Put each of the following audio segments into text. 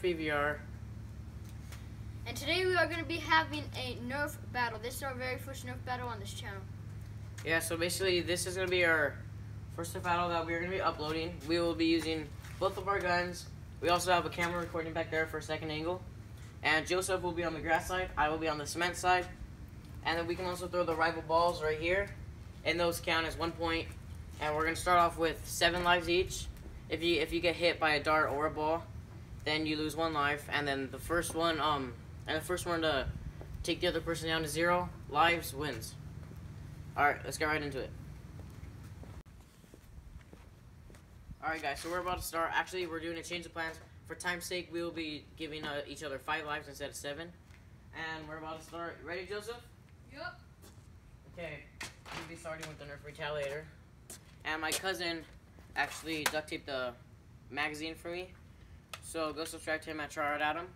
VVR. And today we are going to be having a Nerf battle. This is our very first Nerf battle on this channel. Yeah, so basically this is going to be our first Nerf battle that we're going to be uploading. We will be using both of our guns. We also have a camera recording back there for a second angle. And Joseph will be on the grass side. I will be on the cement side. And then we can also throw the rival balls right here. And those count as 1 point. And we're going to start off with 7 lives each. If you get hit by a dart or a ball, then you lose 1 life. And then the first one to take the other person down to 0 lives wins. Alright, let's get right into it. Alright guys, so we're about to start. Actually, we're doing a change of plans. For time's sake, we will be giving each other 5 lives instead of 7. And we're about to start. Ready, Joseph? Yep. Okay, we'll be starting with the Nerf Retaliator. And my cousin actually duct taped the magazine for me. So go subscribe to him at Charlotte Adam.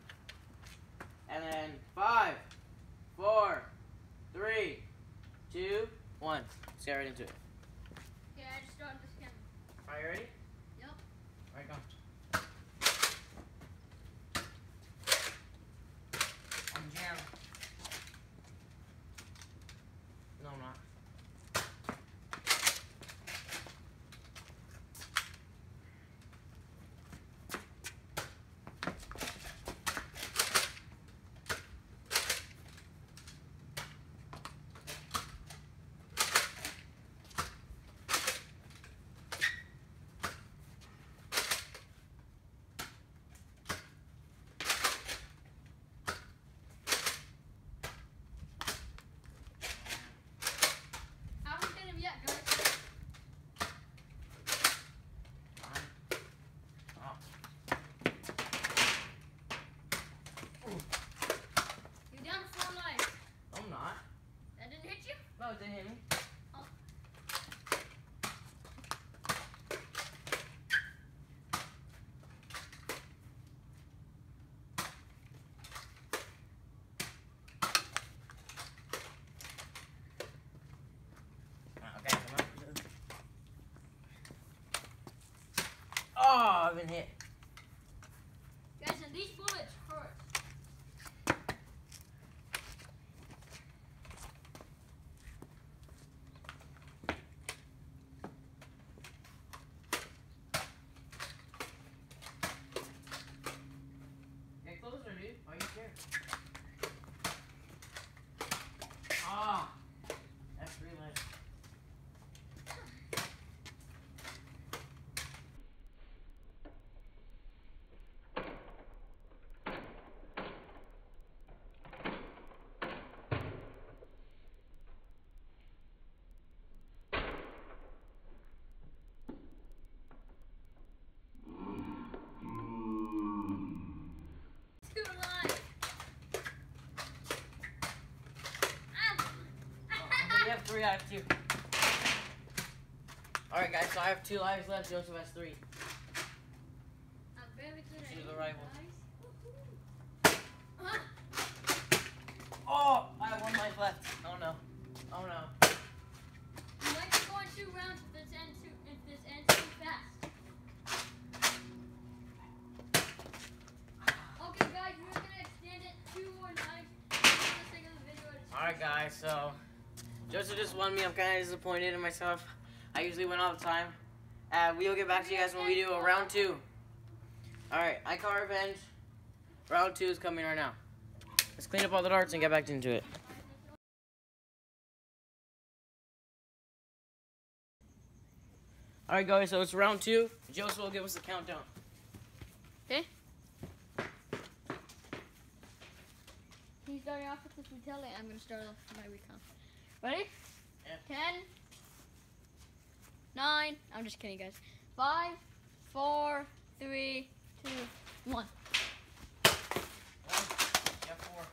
And then 5, 4, 3, 2, 1. Let's get right into it. Yeah, I just started this camera. Are you ready? Yep. Alright, go. I'm jam. No, I'm not. No, it didn't hit me. Oh. Okay, come on. Oh, I've been hit. Guys, and these bullets hurt. Get closer, dude. Why are you scared? Ah, that's 3 lives. You have 3, I have 2. Alright guys, so I have 2 lives left, Joseph has 3. I'm very good at Choose it, the rival. guys. Oh, I have 1 life left. Oh no. Oh no. You might be going 2 rounds if this ends too fast. Okay guys, we're gonna extend it 2 more lives for the sake of the video. Alright guys, so Joseph just won me. I'm kind of disappointed in myself. I usually win all the time. We'll get back to you guys when we do a round 2. Alright, Icon Revenge. Round 2 is coming right now. Let's clean up all the darts and get back into it. Alright guys, so it's round 2. Joseph will give us the countdown. Okay. He's starting off with this Retaliator. I'm gonna start off with my recon. Ready? Yeah. 10, 9. I'm just kidding, guys. 5, 4, 3, 2, 1. 1. You have 4.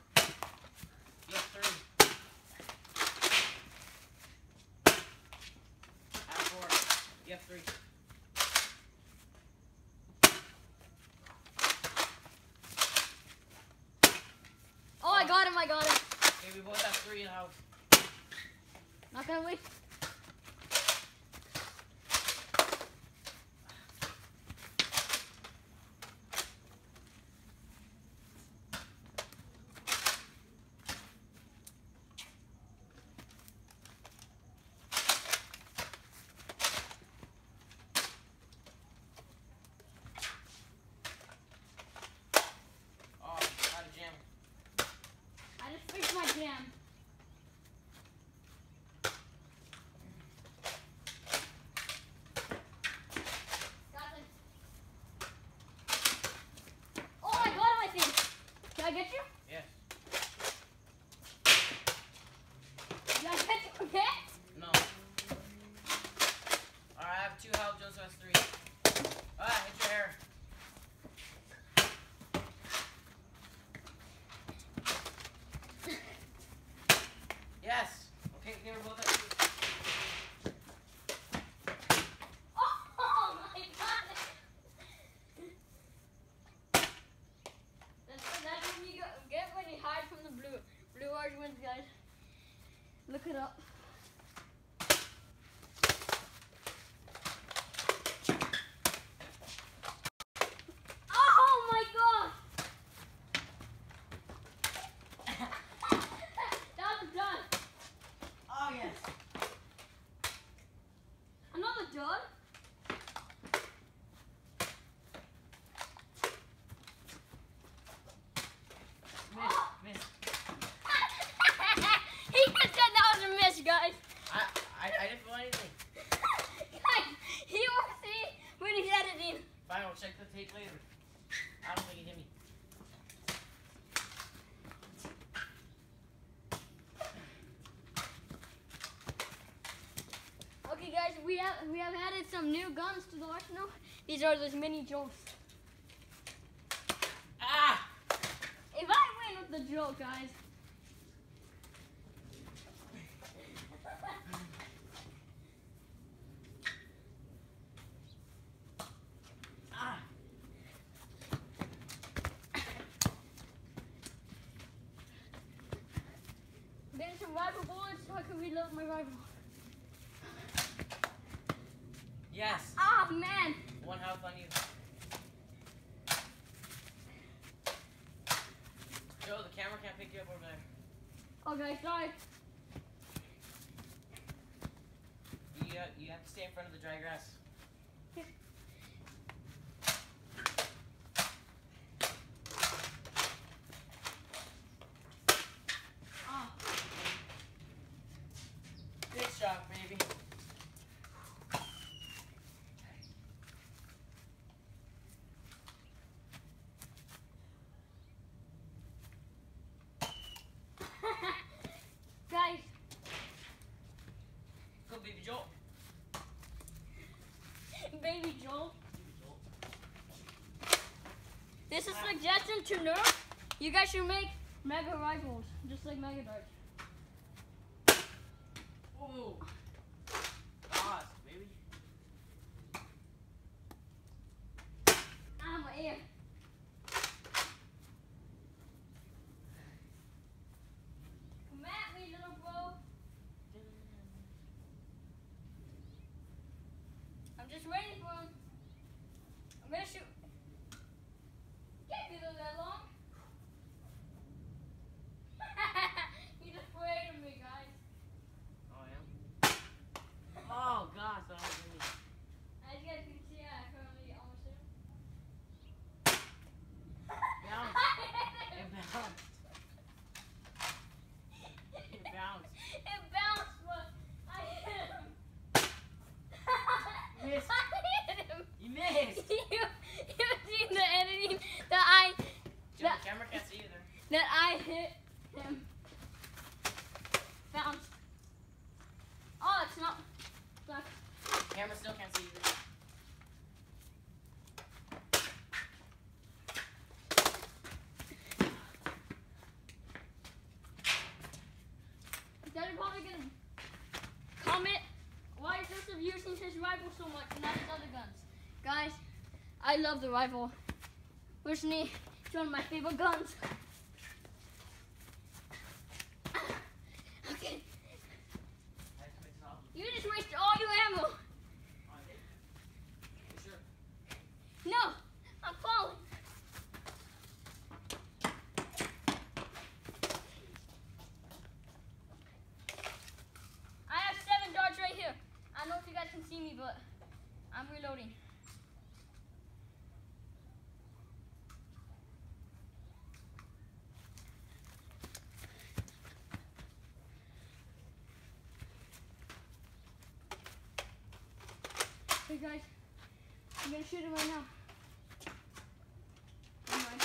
You have 3. I have 4. You have 3. Oh, I got him! I got him! Okay, we both have 3 in the house. Not gonna wait. get you? Yes. Did I get you again? No. Alright, I have 2 health, Joseph has 3. Alright, hit your hair. Yes. Okay, give her both at 2. Oh my god! That's when you get when you hide from the blue. Blue always wins, guys. Look it up. Oh my god! That was done. Oh, yes. Another done. Miss. He just said that was a miss, guys. I didn't feel anything. Guys, he will see when he's editing. Fine, we'll check the tape later. I don't think he hit me. Okay, guys, we have added some new guns to the arsenal. These are those mini jolts. Ah! If I win with the jolt, guys. Ah! I'm getting some rifle bullets so I can reload my rifle. Yes. Ah, man. 1 health on you. Joe, the camera can't pick you up over there. Okay, sorry. You have to stay in front of the dry grass. Ah. Good shot, baby. Guys, Go, baby Joel. baby Joel. Baby Joel. This is a suggestion to Nerf. You guys should make mega rifles, just like mega darts. Ooh. Pause, baby. Ah, my ear. Come at me, little bro. I'm just waiting for him. I'm gonna shoot. Can't be that long. He just sprayed at me, guys. Oh, yeah? Oh, gosh, that was me. As you guys can see, I currently almost hit him. Bounce. It bounced. It bounced. It bounced, but I hit him. Missed. I hit him. You missed. You've seen the editing that Joe, the camera can't see you there. that I hit him. Bounced. Oh, it's not. Black. Camera still can't see you there. Guys are probably gonna comment why is Joseph using his rifle so much and not his other guns. Guys, I love the rifle. Personally, it's one of my favorite guns. Okay. I have to mix it up. You just wasted all your ammo. Oh, I did. You sure? No, I'm falling. I have 7 darts right here. I don't know if you guys can see me, but I'm reloading. Hey guys, I'm gonna shoot him right now. Never mind.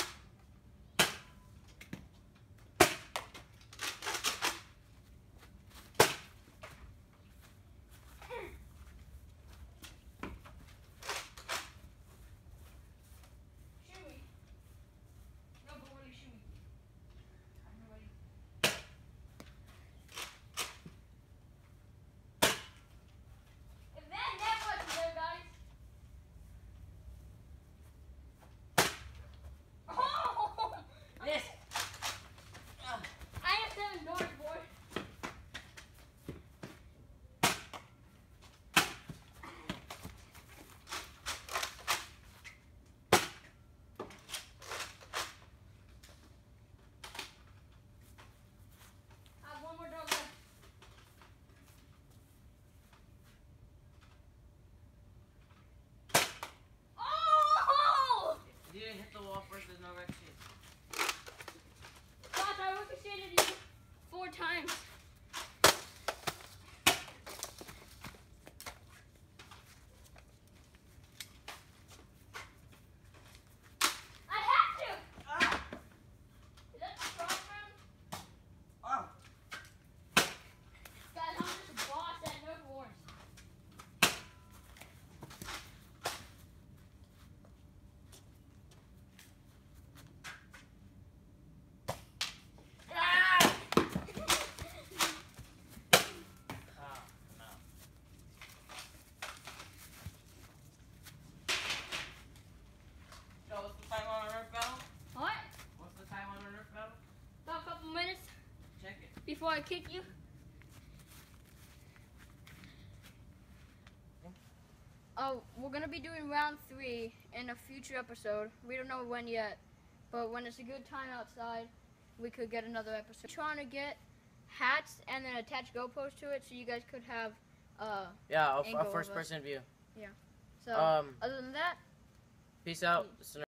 versus no vaccine. Gosh, I ricocheted you 4 times. I have to! Ah! Is that the cross round? Oh! Guys, I'm just a boss at Nerf Wars. Ah! Ah, no. Yo, what's the time on our Nerf battle? What? What's the time on our Nerf battle? About a couple minutes Check it. before I kick you. Oh, we're gonna be doing round 3 in a future episode. We don't know when yet, but when it's a good time outside, we could get another episode. Trying to get hats and then attach GoPros to it so you guys could have Yeah, a angle of first us. person view. So Um, other than that, Peace out.